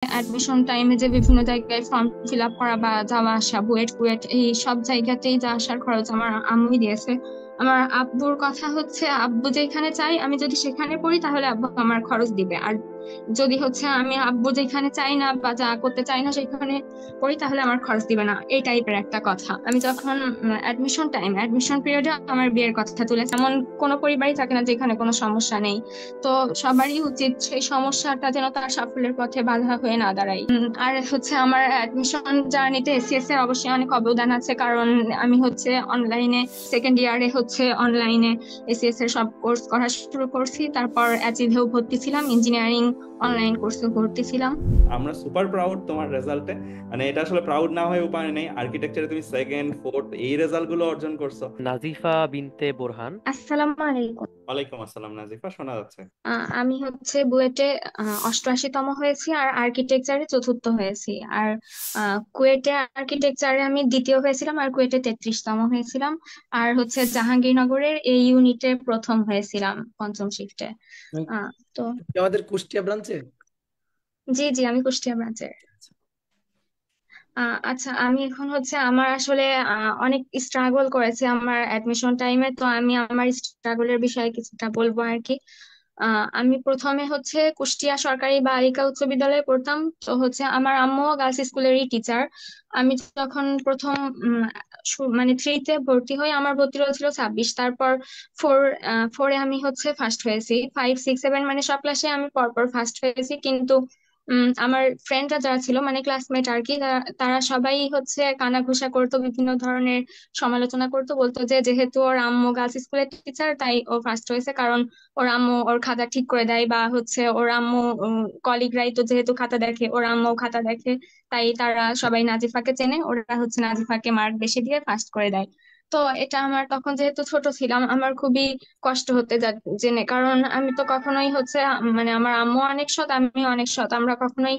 Admission টাইমে যে বিভিন্ন জায়গায় ফর্ম ফিল আপ করা বা যাওয়া আসা বুয়েট কুয়েট এই সব জায়গাতেই যা আসার খরচ আমার আম্মুই দিয়েছে। আমার আব্বুর কথা হচ্ছে, আব্বু যেখানে চাই আমি যদি সেখানে পড়ি তাহলে আব্বু আমার খরচ দিবে, আর যদি হচ্ছে আমি আব্বু যেখানে চাই না বা যা করতে চাই না সেখানে পড়ি তাহলে আমার খরচ দিবে না, এই টাইপের একটা কথা। আমি যখন অ্যাডমিশন পিরিয়ডে আমার বিয়ের কথা তুলেছে, এমন কোনো পরিবারই থাকে না যেখানে কোনো সমস্যা নেই। তো সবারই উচিত সেই সমস্যাটা যেন তার সাফল্যের পথে বাধা হয়ে না দাঁড়ায়। আর হচ্ছে আমার অ্যাডমিশন জার্নিতে এসিএস এর অবশ্যই অনেক অবদান আছে, কারণ আমি হচ্ছে অনলাইনে সেকেন্ড ইয়ারে হচ্ছে অনলাইনে এসিএস এর সব কোর্স করা শুরু করছি। তারপর অ্যাচিভেও ভর্তি ছিলাম, ইঞ্জিনিয়ারিং অনলাইন কোর্সে ভর্তি ছিলাম। আমরা সুপার প্রাউড তোমার রেজাল্টে। মানে এটা আসলে প্রাউড না হয়ে উপায় নেই, আর্কিটেকচারে তুমি সেকেন্ড ফোর্থ এই রেজাল্ট গুলো অর্জন করছো। নাজিফা বিনতে বোরহান। আসসালামু আলাইকুম। ওয়ালাইকুম আসসালাম নাজিফা, শোনা যাচ্ছে। আমি হচ্ছে বুয়েটে 88তম হয়েছি আর আর্কিটেকচারে চতুর্থ হয়েছি। আর কুয়েটে আর্কিটেকচারে আমি দ্বিতীয় হয়েছিলাম আর কুয়েটে 33তম হয়েছিলাম। আর হচ্ছে জাহাঙ্গীরনগরের এই ইউনিটে প্রথম হয়েছিলাম পঞ্চম শিফটে। তুমি আহ তো কি আমাদের কুষ্টিয়া ব্রাঞ্চে? জি জি, আমি কুষ্টিয়া ব্রাঞ্চের। আচ্ছা, আমি এখন হচ্ছে আমার আসলে অনেক স্ট্রাগল করেছি আমার অ্যাডমিশন টাইমে, তো আমি আমার স্ট্রাগলের বিষয়ে কিছুটা বলবো আর কি। আমি প্রথমে হচ্ছে কুষ্টিয়া সরকারি বালিকা উচ্চ বিদ্যালয়ে পড়তাম। তো হচ্ছে আমার আম্মু গার্লস স্কুলেরই টিচার। আমি যখন প্রথম মানে থ্রিতে ভর্তি হই আমার ভর্তি হয়েছিল 26। তারপর ফোর ফোরে আমি হচ্ছে ফার্স্ট হয়েছি, 5 6 7 মানে সব ক্লাসে আমি পরপর ফার্স্ট হয়েছি। কিন্তু আমার ফ্রেন্ডরা যারা ছিল মানে ক্লাসমেট আর কি, তারা সবাই হচ্ছে কানাঘুষা করতো, বিভিন্ন ধরনের সমালোচনা করতো, বলতো যে যেহেতু ওর আম্মু গার্লস স্কুলের টিচার তাই ও ফার্স্ট হয়েছে, কারণ ওর আম্মু ওর খাতা ঠিক করে দেয়, বা হচ্ছে ওর আম্মু কলিগরাই তো যেহেতু খাতা দেখে ওর আম্মু খাতা দেখে, তাই তারা সবাই নাজিফাকে চেনে, ওরা হচ্ছে নাজিফাকে মার্ক বেশি দিয়ে ফার্স্ট করে দেয়। তো এটা আমার তখন যেহেতু ছোট ছিলাম আমার খুবই কষ্ট হতে জেনে, কারণ আমি তো কখনোই হচ্ছে মানে আমার আম্মু অনেক সৎ আমি অনেক সৎ, আমরা কখনোই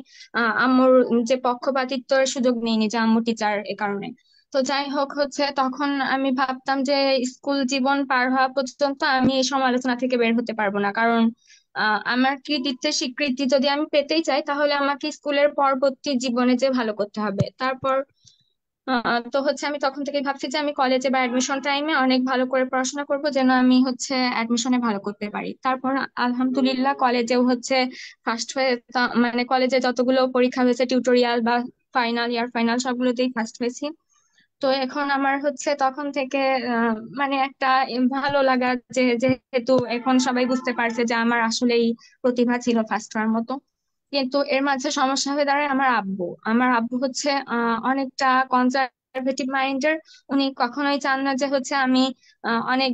আম্মুর যে পক্ষপাতিত্বের সুযোগ নিইনি যে আম্মু টিচার এ কারণে। তো যাই হোক হচ্ছে তখন আমি ভাবতাম যে স্কুল জীবন পার হওয়া পর্যন্ত আমি এই সমালোচনা থেকে বের হতে পারবো না, কারণ আমার কৃতিত্বের স্বীকৃতি যদি আমি পেতেই চাই তাহলে আমাকে স্কুলের পরবর্তী জীবনে যে ভালো করতে হবে। তারপর তো হচ্ছে আমি তখন থেকেই ভাবছি যে আমি কলেজে বা অ্যাডমিশন টাইমে অনেক ভালো করে পড়াশোনা করব যেন আমি হচ্ছে অ্যাডমিশনে ভালো করতে পারি। তারপর আলহামদুলিল্লাহ কলেজেও হচ্ছে ফার্স্ট হয়ে মানে কলেজে যতগুলো পরীক্ষা হয়েছে টিউটোরিয়াল বা ফাইনাল ইয়ার ফাইনাল সবগুলোতেই ফার্স্ট হয়েছি। তো এখন আমার হচ্ছে তখন থেকে আহ, মানে একটা ভালো লাগা যে যেহেতু এখন সবাই বুঝতে পারছে যে আমার আসলেই প্রতিভা ছিল ফার্স্ট হওয়ার মতো। কিন্তু এর মাঝে সমস্যা হয়ে দাঁড়ায় আমার আব্বু হচ্ছে অনেকটা কনজারভেটিভ মাইন্ডের। উনি কখনোই চান না যে হচ্ছে আমি অনেক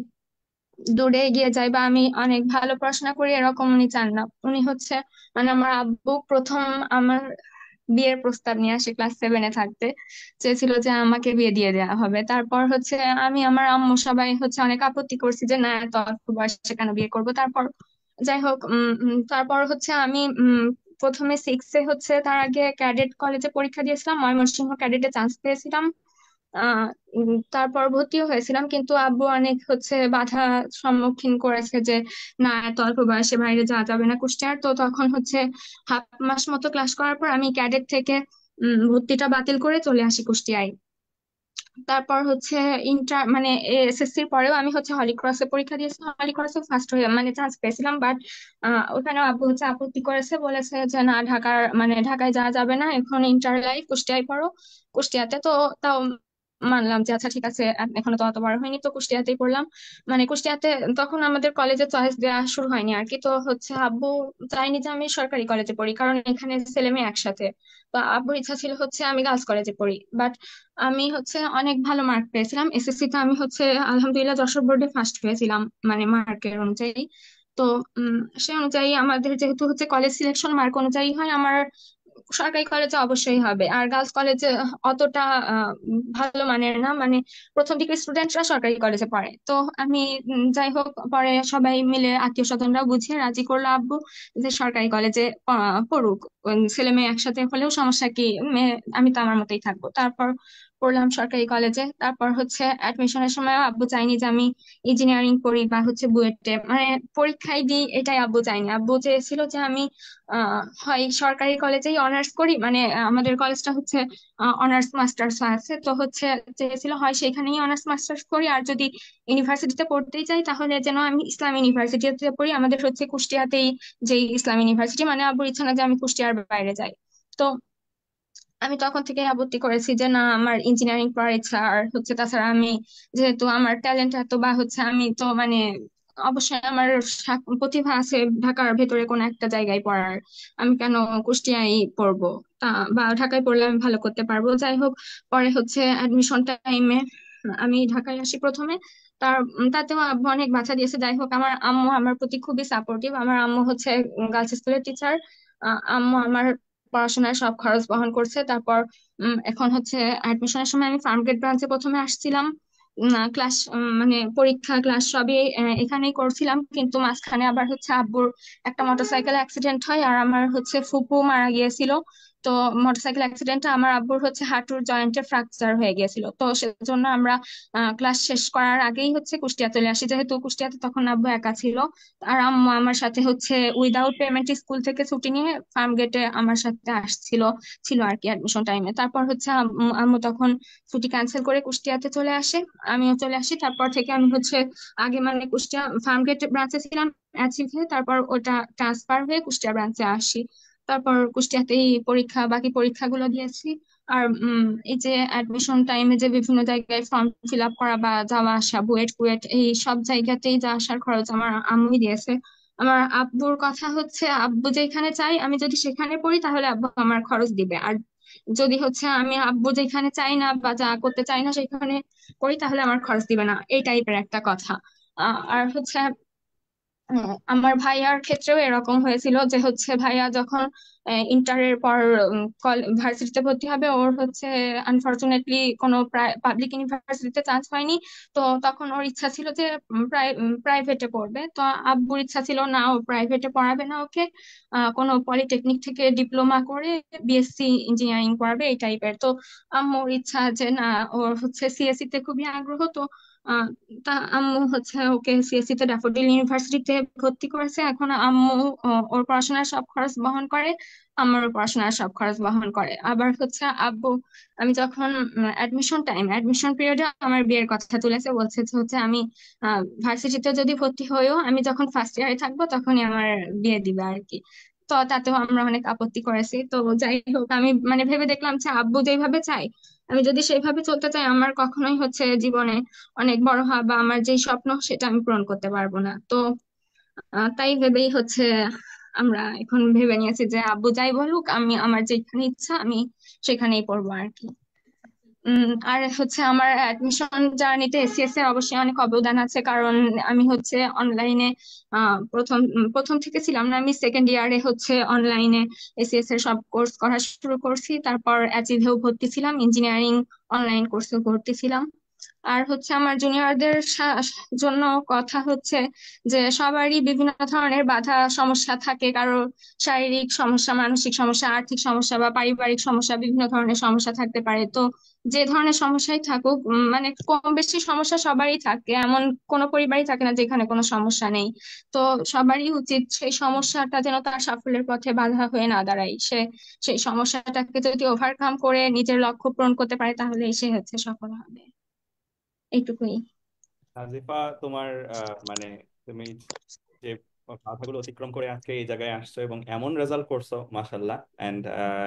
দূরে এগিয়ে যাই বা আমি অনেক ভালো পড়াশোনা করি, এরকম উনি চান না। উনি হচ্ছে মানে আমার আব্বু প্রথম আমার বিয়ের প্রস্তাব নিয়ে আসে ক্লাস 7-এ থাকতে, চেয়েছিল যে আমাকে বিয়ে দিয়ে দেওয়া হবে। তারপর হচ্ছে আমি আমার আম্মু সবাই হচ্ছে অনেক আপত্তি করছি যে না এত অল্প বয়সে কেন বিয়ে করব। তারপর যাই হোক তারপর হচ্ছে আমি প্রথমে 6-এ হচ্ছে তার আগে ক্যাডেট কলেজে পরীক্ষা দিয়েছিলাম, ময়মনসিংহ ক্যাডেটে চান্স পেয়েছিলাম। তারপর ভর্তিও হয়েছিলাম, কিন্তু আব্বু অনেক হচ্ছে বাধা সম্মুখীন করেছে যে না এত অল্প বয়সে বাইরে যাওয়া যাবে না কুষ্টিয়ার। তো তখন হচ্ছে হাফ মাস মতো ক্লাস করার পর আমি ক্যাডেট থেকে ভর্তিটা বাতিল করে চলে আসি কুষ্টিয়ায়। তারপর হচ্ছে ইন্টার মানে এসএসসির পরেও আমি হচ্ছে হলিক্রসে পরীক্ষা দিয়েছিলাম, হলিক্রসে ফার্স্ট হয়ে মানে চান্স পেয়েছিলাম। বাট ওখানে আব্বু হচ্ছে আপত্তি করেছে, বলেছে যে না ঢাকার মানে ঢাকায় যাওয়া যাবে না, এখন ইন্টার লাইফ কুষ্টিয়ায় পড়ো। কুষ্টিয়াতে তো তাও মানলাম যে আচ্ছা ঠিক আছে, এখনো তো অত বড় হয়নি, তো কুষ্টিয়াতেই পড়লাম। মানে কুষ্টিয়াতে তখন আমাদের কলেজে চয়েস দেওয়া শুরু হয়নি আর কি। তো হচ্ছে আব্বু চাইনি যে আমি সরকারি কলেজে পড়ি, কারণ এখানে ছেলে মেয়ে একসাথে। তো আব্বুর ইচ্ছা ছিল হচ্ছে আমি গার্লস কলেজে পড়ি। বাট আমি হচ্ছে অনেক ভালো মার্ক পেয়েছিলাম এসএসসি তে, আমি হচ্ছে আলহামদুলিল্লাহ যশোর বোর্ডে ফার্স্ট হয়েছিলাম মানে মার্কের অনুযায়ী। তো উম সে অনুযায়ী আমাদের যেহেতু হচ্ছে কলেজ সিলেকশন মার্ক অনুযায়ী হয়, আমার সরকারি কলেজে অবশ্যই হবে। আর গার্লস কলেজে অতটা ভালো মানের না, মানে প্রথম দিকের স্টুডেন্টরা সরকারি কলেজে পড়ে। তো আমি যাই হোক পরে সবাই মিলে আত্মীয় স্বজনরা বুঝিয়ে রাজি করলো আব্বু যে সরকারি কলেজে পড়ুক ছেলে মেয়ে একসাথে হলেও সমস্যা কি, আমি তো আমার মতোই থাকবো। তারপর পড়লাম সরকারি কলেজে। তারপর হচ্ছে অ্যাডমিশনের সময় আব্বু চাইনি যে আমি ইঞ্জিনিয়ারিং করি বা হচ্ছে বুয়েটে মানে পরীক্ষায় দিই, এটাই আব্বু চাইনি। আব্বু চেয়েছিল যে আমি হয় সরকারি কলেজেই অনার্স করি, মানে আমাদের কলেজটা হচ্ছে অনার্স মাস্টার্স আছে, তো হচ্ছে চেয়েছিল হয় সেখানেই অনার্স মাস্টার্স করি, আর যদি ইউনিভার্সিটিতে পড়তেই চাই তাহলে যেন আমি ইসলাম ইউনিভার্সিটিতে পড়ি। আমাদের হচ্ছে কুষ্টিয়াতেই যেই ইসলাম ইউনিভার্সিটি, মানে আব্বুর ইচ্ছা না যে আমি কুষ্টিয়ার বাইরে যাই। তো আমি তখন থেকে আপত্তি করেছি যে না, আমার ইঞ্জিনিয়ারিং পড়ার ইচ্ছা। আর হচ্ছে তাছাড়া আমি যেহেতু আমার ট্যালেন্ট এত বা হচ্ছে আমি তো মানে অবশ্যই আমার প্রতিভা আছে ঢাকার ভেতরে কোনো একটা জায়গায় পড়ার, আমি কেন কুষ্টিয়ায় পড়বো? তা বা ঢাকায় পড়লে আমি ভালো করতে পারবো। যাই হোক, পরে হচ্ছে অ্যাডমিশন টাইমে আমি ঢাকায় আসি প্রথমে। তাতেও আব্বু অনেক বাধা দিয়েছে। যাই হোক, আমার আম্মু আমার প্রতি খুবই সাপোর্টিভ। আমার আম্মু হচ্ছে গার্লস স্কুলের টিচার। আম্মু আমার পড়াশোনার সব খরচ বহন করছে। তারপর এখন হচ্ছে অ্যাডমিশনের সময় আমি ফার্মগেট ব্রাঞ্চে প্রথমে আসছিলাম। ক্লাস মানে পরীক্ষা ক্লাস সবই এখানেই করছিলাম, কিন্তু মাঝখানে আবার হচ্ছে আব্বুর একটা মোটরসাইকেল অ্যাক্সিডেন্ট হয়, আর আমার হচ্ছে ফুপু মারা গিয়েছিল। তো মোটরসাইকেল অ্যাক্সিডেন্টে আমার আব্বুর হচ্ছে হাঁটুর জয়েন্টে ফ্র্যাকচার হয়ে গিয়েছিল। তো সেজন্য আমরা ক্লাস শেষ করার আগেই হচ্ছে কুষ্টিয়া চলে আসি, যেহেতু কুষ্টিয়াতে তখন আব্বু একা ছিল। আর আম্মু আমার সাথে হচ্ছে উইদাউট পেমেন্ট স্কুল থেকে ছুটি নিয়ে ফার্ম গেটে আমার সাথে ছিল আর কি অ্যাডমিশন টাইমে। তারপর হচ্ছে আম্মু তখন ছুটি ক্যান্সেল করে কুষ্টিয়াতে চলে আসে, আমিও চলে আসি। তারপর থেকে আমি হচ্ছে আগে মানে কুষ্টিয়া ফার্ম গেট ব্রাঞ্চে ছিলাম অ্যাচিভে, তারপর ওটা ট্রান্সফার হয়ে কুষ্টিয়া ব্রাঞ্চে আসি। তারপর কুষ্টিয়াতেই বাকি পরীক্ষাগুলো দিয়েছি। আর এই যে অ্যাডমিশন টাইমে যে বিভিন্ন জায়গায় ফর্ম ফিল আপ করা বা যাওয়া আসা, বুয়েট কুয়েট এই সব জায়গাতেই যা আসার খরচ আমার আম্মুই দিয়েছে। আমার আব্বুর কথা হচ্ছে, আব্বু যেখানে চাই আমি যদি সেখানে পড়ি তাহলে আব্বু আমার খরচ দিবে, আর যদি হচ্ছে আমি আব্বু যেখানে চাই না বা যা করতে চাই না সেখানে করি তাহলে আমার খরচ দিবে না, এই টাইপের একটা কথা। আর হচ্ছে আমার ভাইয়ার ক্ষেত্রেও এরকম হয়েছিল যে হচ্ছে ভাইয়া যখন ইন্টারের পর ভার্সিটিতে ভর্তি হবে, ওর হচ্ছে আনফরচুনেটলি কোনো পাবলিক ইউনিভার্সিটিতে চান্স হয়নি। তো তখন ওর ইচ্ছা ছিল যে প্রাইভেটে পড়বে। তো আব্বুর ইচ্ছা ছিল না, ও প্রাইভেটে পড়াবে না ওকে, কোনো পলিটেকনিক থেকে ডিপ্লোমা করে বিএসসি ইঞ্জিনিয়ারিং পড়াবে এই টাইপের। তো আম্মুর ইচ্ছা যে না, ওর হচ্ছে সিএসসি তে খুবই আগ্রহ। তো আহ, তা আম্মু হচ্ছে ওকে সিএসসি তে ড্যাফোডিল ইউনিভার্সিটিতে ভর্তি করেছে। এখন আম্মু ওর পড়াশোনার সব খরচ বহন করে, আমার পড়াশোনার সব খরচ বহন করে। আবার হচ্ছে আব্বু, আমি যখন অ্যাডমিশন পিরিয়ডে আমার বিয়ের কথা তুলেছে, বলছে যে হচ্ছে আমি ভার্সিটিতে যদি ভর্তি হইও, আমি যখন ফার্স্ট ইয়ারে থাকবো তখনই আমার বিয়ে দিবে আর কি। তো তাতেও আমরা অনেক আপত্তি করেছি। তো যাই হোক, আমি মানে ভেবে দেখলাম যে আব্বু যেভাবে চাই, আমি যদি সেইভাবে চলতে চাই, আমার কখনোই হচ্ছে জীবনে অনেক বড় হওয়া বা আমার যে স্বপ্ন সেটা আমি পূরণ করতে পারবো না। তো তাই ভেবেই হচ্ছে আমরা এখন ভেবে নিয়েছি যে আব্বু যাই বলুক, আমি আমার যেখানে ইচ্ছা আমি সেখানেই পড়বো আর কি। আর হচ্ছে আমার অ্যাডমিশন জার্নিতে এসিএস এর অবশ্যই অনেক অবদান আছে, কারণ আমি হচ্ছে অনলাইনে প্রথম থেকে ছিলাম না, আমি সেকেন্ড ইয়ারে হচ্ছে অনলাইনে এসিএস এর সব কোর্স করা শুরু করছি। তারপর অ্যাচিভেও ভর্তি ছিলাম, ইঞ্জিনিয়ারিং অনলাইন কোর্সে ভর্তি ছিলাম। আর হচ্ছে আমার জুনিয়রদের জন্য কথা হচ্ছে যে সবারই বিভিন্ন ধরনের বাধা সমস্যা থাকে, কারো শারীরিক সমস্যা, মানসিক সমস্যা, আর্থিক সমস্যা বা পারিবারিক সমস্যা, বিভিন্ন ধরনের সমস্যা থাকতে পারে। তো যে ধরনের সমস্যাই থাকুক, মানে কম বেশি সমস্যা সবারই থাকে, এমন কোনো পরিবারই থাকে না যেখানে কোনো সমস্যা নেই। তো সবারই উচিত সেই সমস্যাটা যেন তার সাফল্যের পথে বাধা হয়ে না দাঁড়ায়। সেই সমস্যাটাকে যদি ওভারকাম করে নিজের লক্ষ্য পূরণ করতে পারে তাহলে সে হচ্ছে সফল হবে। এইটুকুই। নাজিফা, তোমার মানে তুমি যে বাধাগুলো অতিক্রম করে আজকে এই জায়গায় আসছো এবং এমন রেজাল্ট করছো, মাশাল্লাহ। এন্ড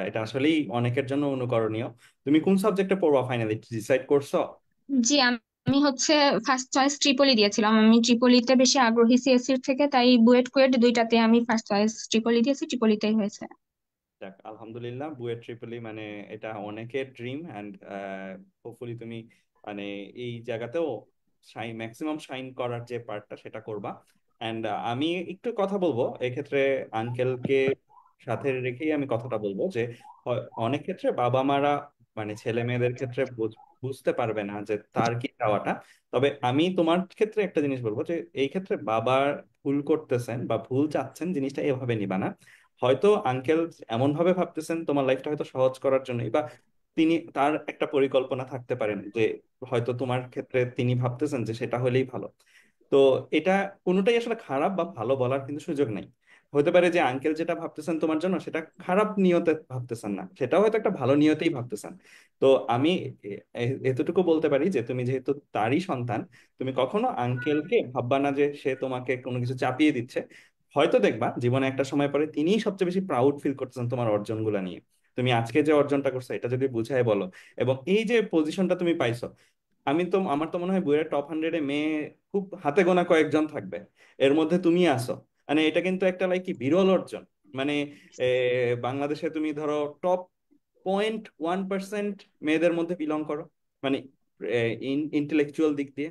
এটা আসলেই অনেকের জন্য অনুকরণীয়। তুমি কোন সাবজেক্টে পড়বা ফাইনালি ডিসাইড করছো? জি, আমি হচ্ছে ফার্স্ট চয়েস ট্রিপলি দিয়েছিলাম। আমি ট্রিপলিতে বেশি আগ্রহী সিএসসির থেকে, তাই বুয়েট কুয়েট দুইটাতে আমি ফার্স্ট চয়েস ট্রিপলি দিয়েছি, ট্রিপলিতেই হয়েছে। যাক, আলহামদুলিল্লাহ, বুয়েট ট্রিপলি মানে এটা অনেকের ড্রিম। অ্যান্ড হোপফুলি তুমি মানে এই জায়গাতেও ম্যাক্সিমাম শাইন করার যে পার্টটা সেটা করবা। অ্যান্ড আমি একটু কথা বলবো এক্ষেত্রে আঙ্কেলকে সাথে রেখেই আমি কথাটা বলবো যে অনেক ক্ষেত্রে বাবা মারা মানে ছেলে মেয়েদের ক্ষেত্রে বুঝতে পারবে না যে তার কি চাওয়াটা। তবে আমি তোমার ক্ষেত্রে একটা জিনিস বলবো যে এই ক্ষেত্রে বাবা ভুল করতেছেন বা ভুল চাচ্ছেন জিনিসটা এভাবে নিবা না। হয়তো আঙ্কেল এমন ভাবে ভাবতেছেন তোমার লাইফটা হয়তো সহজ করার জন্য, বা তিনি তার একটা পরিকল্পনা থাকতে পারেন যে হয়তো তোমার ক্ষেত্রে তিনি ভাবতেছেন যে সেটা হলেই ভালো। তো এটা কোনোটাই আসলে খারাপ বা ভালো বলার কিন্তু সুযোগ নাই। হতে পারে যে আঙ্কেল যেটা ভাবতেছেন তোমার জন্য সেটা খারাপ নিয়তে ভাবতেছেন না, সেটাও হয়তো একটা ভালো নিয়তেই ভাবতেছেন। তো আমি এতটুকু বলতে পারি যে তুমি যেহেতু তারই সন্তান, তুমি কখনো আঙ্কেলকে ভাববা না যে সে তোমাকে কোনো কিছু চাপিয়ে দিচ্ছে। হয়তো দেখবা জীবনে একটা সময় পরে তিনিই সবচেয়ে বেশি প্রাউড ফিল করতেছেন তোমার অর্জনগুলো নিয়ে। তুমি আজকে যে অর্জনটা করছো এটা যদি বুঝায় বলো, এবং এই যে পজিশনটা তুমি পাইছো, আমার তো মনে হয় বইয়ের টপ 100-এ মেয়ে খুব হাতে গোনা কয়েকজন থাকবে, এর মধ্যে তুমি আসো। মানে এটা কিন্তু একটা লাইক কি বিরল অর্জন। মানে বাংলাদেশে তুমি ধরো টপ 0.1% মেয়েদের মধ্যে বিলং করো, মানে ইন্টেলেকচুয়াল দিক দিয়ে।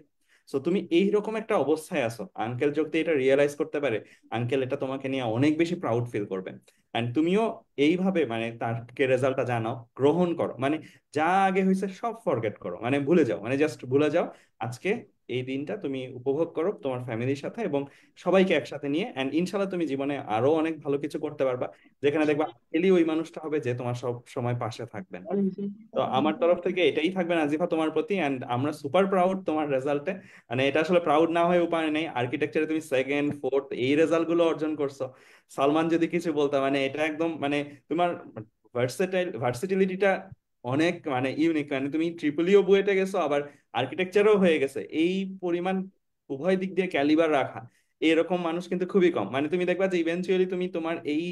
সো তুমি এইরকম একটা অবস্থায় আছো, আঙ্কেল যদি এটা রিয়েলাইজ করতে পারে, আঙ্কেল এটা তোমাকে নিয়ে অনেক বেশি প্রাউড ফিল করবে। এন্ড তুমিও এইভাবে মানে তারকে রেজাল্টটা জানাও, গ্রহণ করো, মানে যা আগে হয়েছে সব ফরগেট করো, মানে ভুলে যাও, মানে জাস্ট ভুলে যাও। আজকে এই দিনটা তুমি উপভোগ করো তোমার ফ্যামিলির সাথে এবং সবাইকে একসাথে নিয়ে, এন্ড ইনশাল্লাহ তুমি জীবনে আরো অনেক ভালো কিছু করতে পারবা, যেখানে দেখবা এলি ওই মানুষটা হবে যে তোমার সব সময় পাশে থাকবেন। তো আমার তরফ থেকে এটাই থাকবে নাজিফা তোমার প্রতি, এন্ড আমরা সুপার প্রাউড তোমার রেজাল্টে। মানে এটা আসলে প্রাউড না হয়ে উপায় নেই, আর্কিটেকচারে তুমি সেকেন্ড ফোর্থ এই রেজাল্ট গুলো অর্জন করছো। সালমান যদি কিছু বলতো, মানে এটা একদম মানে তোমার ভার্সিটিলিটিটা অনেক মানে ইউনিক, মানে তুমি ট্রিপলিও বুয়েটে গেছো আবার আর্কিটেকচারও হয়ে গেছে, এই পরিমাণ উভয় দিক দিয়ে ক্যালিবার রাখা এরকম মানুষ কিন্তু খুবই কম। মানে তুমি দেখবা যে ইভেনচুয়ালি তুমি তোমার এই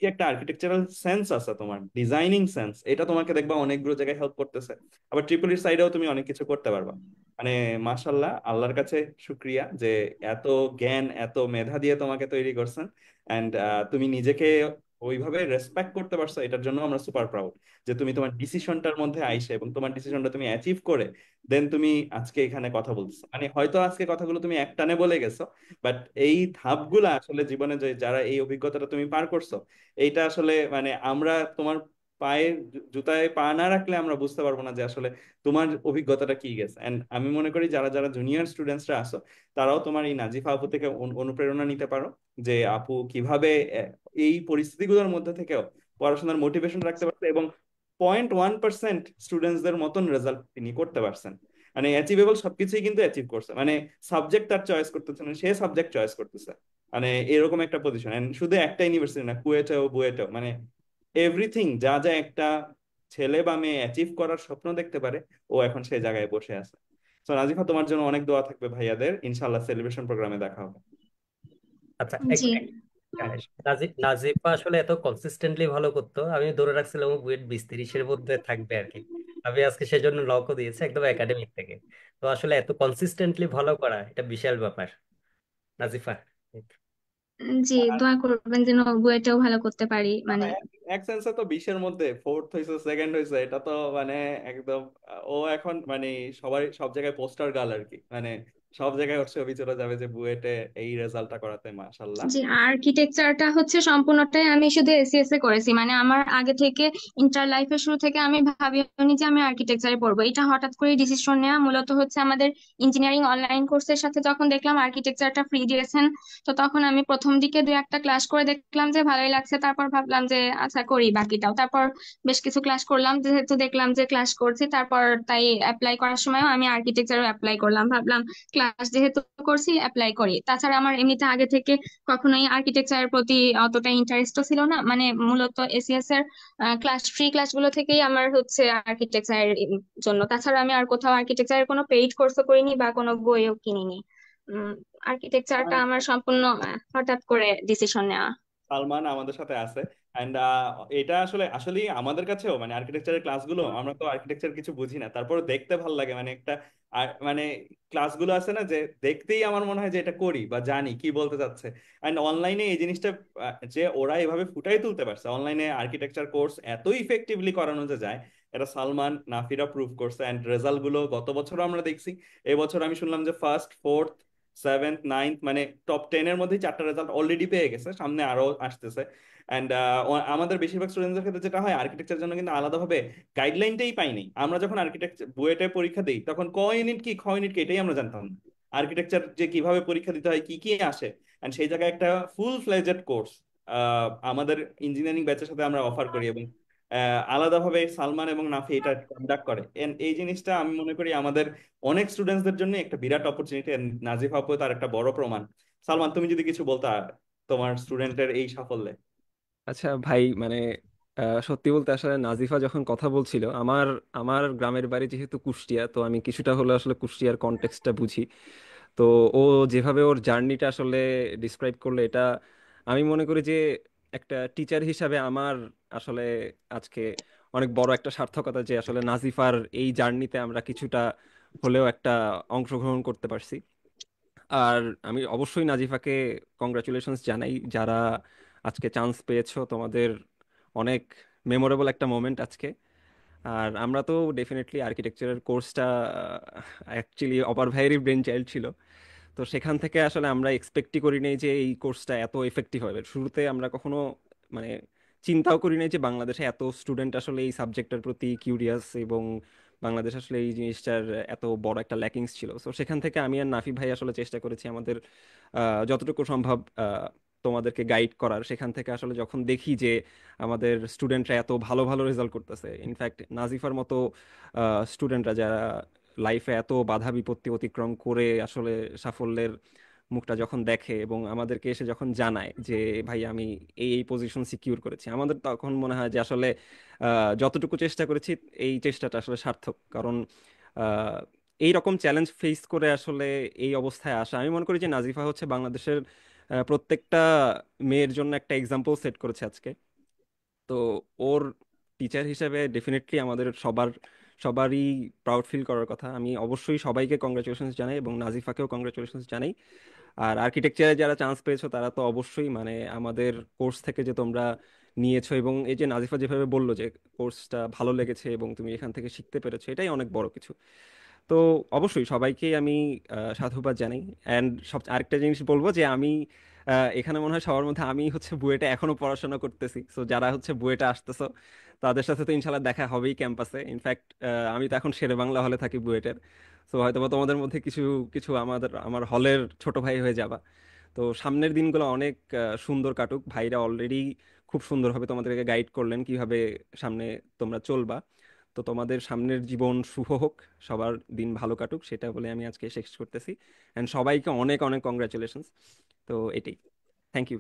যে একটা আর্কিটেকচারাল সেন্স আছে, তোমার ডিজাইনিং সেন্স, এটা তোমাকে দেখবা অনেকগুলো জায়গায় হেল্প করতেছে। আবার ট্রিপলির সাইডেও তুমি অনেক কিছু করতে পারবা। মানে মাশাল্লাহ, আল্লাহর কাছে শুক্রিয়া যে এত জ্ঞান এত মেধা দিয়ে তোমাকে তৈরি করছেন। অ্যান্ড তুমি নিজেকে ওইভাবে রেসপেক্ট করতে পারছো, এটার জন্য আমরা সুপার প্রাউড যে তুমি তোমার ডিসিশনটার মধ্যে আইসে এবং তোমার ডিসিশনটা তুমি অ্যাচিভ করে দেন তুমি আজকে এখানে কথা বলছো। মানে হয়তো আজকে কথাগুলো তুমি একটানে বলে গেছো, বাট এই ধাপগুলা আসলে জীবনে যে যারা এই অভিজ্ঞতাটা তুমি পার করছো, এইটা আসলে মানে আমরা তোমার পায়ের জুতায় পা না রাখলে আমরা বুঝতে পারবো না যে আসলে তোমার অভিজ্ঞতাটা কি গেছে। এন্ড আমি মনে করি যারা যারা জুনিয়র স্টুডেন্টসরা আছো, তারাও তোমার এই নাজিফা আপু থেকে অনুপ্রেরণা নিতে পারো, যে আপু কিভাবে এই পরিস্থিতিগুলোর মধ্যে থেকেও পড়াশোনার মোটিভেশন রাখতে পারছে এবং 0.1% স্টুডেন্টসদের মতন রেজাল্ট তিনি করতে পারছেন। মানে অ্যাচিভেবল সবকিছুই কিন্তু অ্যাচিভ করছে, মানে সাবজেক্ট তার চয়েস করতেছে না, সে সাবজেক্ট চয়েস করতেছে। মানে এরকম একটা পজিশন, এন্ড শুধু একটা ইউনিভার্সিটি না, কুয়েটেও বুয়েটেও, মানে এভরিথিং যা যা একটা ছেলে বা মেয়ে অ্যাচিভ করার স্বপ্ন দেখতে পারে, ও এখন সেই জায়গায় বসে আছে। তো নাজিফা, তোমার জন্য অনেক দোয়া থাকবে ভাইয়াদের, ইনশাল্লাহ সেলিব্রেশন প্রোগ্রামে দেখা হবে। আচ্ছা, জি। হ্যাঁ, নাজিফা আসলে এত কনসিস্টেন্টলি ভালো করতো, আমি ধরে রাখছিলাম ও বুয়েট 20-30-এর মধ্যে থাকবে আর কি। আমি আজকে সেজন্য লকও দিয়েছি একদম একাডেমিক থেকে। তো আসলে এত কনসিস্টেন্টলি ভালো করা এটা বিশাল ব্যাপার, নাজিফা। জি, দোয়া করবেন যেন বুয়েটেও ভালো করতে পারি মানে। এক এক সেন্সে তো 20-এর মধ্যে ফোর্থ হয়েছে সেকেন্ড হয়েছে, এটা তো মানে একদম ও এখন মানে সবাই সব জায়গায় পোস্টার গার্ল আর কি, মানে সব জায়গায় ওর ছবি চলে যাবে যে বুয়েটে এই রেজাল্টটা করাতে, মাশাল্লাহ। জি, আর্কিটেকচারটা হচ্ছে সম্পূর্ণটাই আমি শুধু এসিএস এ করেছি, মানে আমার আগে থেকে ইন্টার লাইফের শুরু থেকে আমি ভাবিনি যে আমি আর্কিটেকচারে পড়বো। এটা হঠাৎ করে ডিসিশন নেওয়া, মূলত হচ্ছে আমাদের ইঞ্জিনিয়ারিং অনলাইন কোর্সের সাথে যখন দেখলাম আর্কিটেকচারটা ফ্রি দিয়েছেন, তো তখন আমি প্রথম দিকে দুই একটা ক্লাস করে দেখলাম যে ভালোই লাগছে, তারপর ভাবলাম যে আচ্ছা করি বাকিটাও। তারপর বেশ কিছু ক্লাস করলাম, যেহেতু দেখলাম যে ক্লাস করছি, তারপর তাই অ্যাপ্লাই করার সময়ও আমি আর্কিটেকচারও অ্যাপ্লাই করলাম, ভাবলাম ক্লাস যেহেতু করছি অ্যাপ্লাই করি। তাছাড়া আমার এমনিতে আগে থেকে কখনোই আর্কিটেকচারের প্রতি অতটা ইন্টারেস্টও ছিল না, মানে মূলত এসিএস এর ফ্রি ক্লাসগুলো থেকেই আমার হচ্ছে আর্কিটেকচারের জন্য। তাছাড়া আমি আর কোথাও আর্কিটেকচারের কোনো পেইড কোর্সও করিনি বা কোনো বইও কিনিনি। আর্কিটেকচারটা আমার সম্পূর্ণ হঠাৎ করে ডিসিশন নেওয়া। সালমান আমাদের সাথে আছে। অ্যান্ড এটা আসলে আসলে আমাদের কাছেও মানে আর্কিটেকচারের ক্লাসগুলো, আমরা তো আর্কিটেকচার কিছু বুঝি না, তারপর দেখতে ভালো লাগে, মানে একটা মানে ক্লাসগুলো আছে না যে দেখতেই আমার মনে হয় যে এটা করি বা জানি কি বলতে চাচ্ছে। অ্যান্ড অনলাইনে এই জিনিসটা যে ওরা এভাবে ফুটাই তুলতে পারছে, অনলাইনে আর্কিটেকচার কোর্স এত ইফেক্টিভলি করানো যে যায়, এটা সালমান নাফিরা প্রুভ করছে। অ্যান্ড রেজাল্ট গুলো গত বছর আমরা দেখছি, এবছর আমি শুনলাম যে ফার্স্ট ফোর্থ সেভেন্থ নাইন্থ মানে টপ 10-এর মধ্যে 4টা রেজাল্ট অলরেডি পেয়ে গেছে, সামনে আরো আসতেছে। অ্যান্ড আমাদের বেশিরভাগ স্টুডেন্টদের ক্ষেত্রে যেটা হয়, আর্কিটেকচার জন্য কিন্তু আলাদাভাবে গাইডলাইনটাই পাইনি। আমরা যখন আর্কিটেকচার বুয়েটে পরীক্ষা দিই তখন ক ইউনিট কি খ ইউনিট কি এটাই আমরা জানতাম না। আর্কিটেকচার যে কিভাবে পরীক্ষা দিতে হয় কি কি আসে, অ্যান্ড সেই জায়গায় একটা ফুল ফ্লেজেড কোর্স আমাদের ইঞ্জিনিয়ারিং ব্যাচের সাথে আমরা অফার করি, এবং আলাদাভাবে সালমান এবং নাফি এটা কন্ডাক্ট করে। And এই জিনিসটা আমি মনে করি আমাদের অনেক স্টুডেন্টসদের জন্য একটা বিরাট অপরচুনিটি। নাজিফ আপু তার একটা বড় প্রমাণ। সালমান, তুমি যদি কিছু বলতা তোমার স্টুডেন্টের এই সাফল্যে। আচ্ছা ভাই, মানে সত্যি বলতে আসলে নাজিফা যখন কথা বলছিল, আমার আমার গ্রামের বাড়ি যেহেতু কুষ্টিয়া, তো আমি কিছুটা হলে আসলে কুষ্টিয়ার কনটেক্সটটা বুঝি। তো ও যেভাবে ওর জার্নিটা আসলে ডিসক্রাইব করলো, এটা আমি মনে করি যে একটা টিচার হিসাবে আমার আসলে আজকে অনেক বড় একটা সার্থকতা যে আসলে নাজিফার এই জার্নিতে আমরা কিছুটা হলেও একটা অংশগ্রহণ করতে পারছি। আর আমি অবশ্যই নাজিফাকে কংগ্রাচুলেশনস জানাই, যারা আজকে চান্স পেয়েছো, তোমাদের অনেক মেমোরেবল একটা মোমেন্ট আজকে। আর আমরা তো ডেফিনেটলি আর্কিটেকচারের কোর্সটা অ্যাকচুয়ালি অপার ভাইয়েরই ব্রেন চাইল্ড ছিল। তো সেখান থেকে আসলে আমরা এক্সপেক্টই করি নাই যে এই কোর্সটা এত এফেক্টিভ হবে। শুরুতে আমরা কখনো মানে চিন্তাও করি নাই যে বাংলাদেশে এত স্টুডেন্ট আসলে এই সাবজেক্টের প্রতি কিউরিয়াস, এবং বাংলাদেশ আসলে এই জিনিসটার এত বড় একটা ল্যাকিংস ছিল। তো সেখান থেকে আমি আর নাফি ভাই আসলে চেষ্টা করেছি আমাদের যতটুকু সম্ভব তোমাদেরকে গাইড করার। সেখান থেকে আসলে যখন দেখি যে আমাদের স্টুডেন্টরা এত ভালো ভালো রেজাল্ট করতেছে, ইনফ্যাক্ট নাজিফার মতো স্টুডেন্টরা যারা লাইফে এত বাধা বিপত্তি অতিক্রম করে আসলে সাফল্যের মুখটা যখন দেখে এবং আমাদেরকে এসে যখন জানায় যে ভাই আমি এই এই পজিশন সিকিউর করেছি, আমাদের তখন মনে হয় যে আসলে যতটুকু চেষ্টা করেছি এই চেষ্টাটা আসলে সার্থক। কারণ আহ, এই রকম চ্যালেঞ্জ ফেস করে আসলে এই অবস্থায় আসা, আমি মনে করি যে নাজিফা হচ্ছে বাংলাদেশের প্রত্যেকটা মেয়ের জন্য একটা এক্সাম্পল সেট করেছে আজকে। তো ওর টিচার হিসেবে ডেফিনেটলি আমাদের সবারই প্রাউড ফিল করার কথা। আমি অবশ্যই সবাইকে কংগ্রাচুলেশনস জানাই এবং নাজিফাকেও কংগ্রাচুলেশনস জানাই। আর আর্কিটেকচারে যারা চান্স পেয়েছো তারা তো অবশ্যই মানে আমাদের কোর্স থেকে যে তোমরা নিয়েছো, এবং এই যে নাজিফা যেভাবে বললো যে কোর্সটা ভালো লেগেছে এবং তুমি এখান থেকে শিখতে পেরেছো, এটাই অনেক বড় কিছু। তো অবশ্যই সবাইকেই আমি সাধুবাদ জানাই। অ্যান্ড সব আরেকটা জিনিস বলবো যে আমি এখানে মনে হয় সবার মধ্যে আমি হচ্ছে বুয়েটে এখনো পড়াশোনা করতেছি। সো যারা হচ্ছে বুয়েটে আসতেছো তাদের সাথে তো ইনশাল্লাহ দেখা হবেই ক্যাম্পাসে। ইনফ্যাক্ট আমি তো এখন শেরে বাংলা হলে থাকি বুয়েটের। সো হয়তো বা তোমাদের মধ্যে কিছু কিছু আমার হলের ছোট ভাই হয়ে যাবা। তো সামনের দিনগুলো অনেক সুন্দর কাটুক। ভাইরা অলরেডি খুব সুন্দরভাবে তোমাদেরকে গাইড করলেন কিভাবে সামনে তোমরা চলবা। তো তোমাদের সামনের জীবন শুভ হোক, সবার দিন ভালো কাটুক, সেটা বলে আমি আজকে শেষ করতেছি। অ্যান্ড সবাইকে অনেক অনেক কংগ্রাচুলেশনস। তো এটাই। Thank you.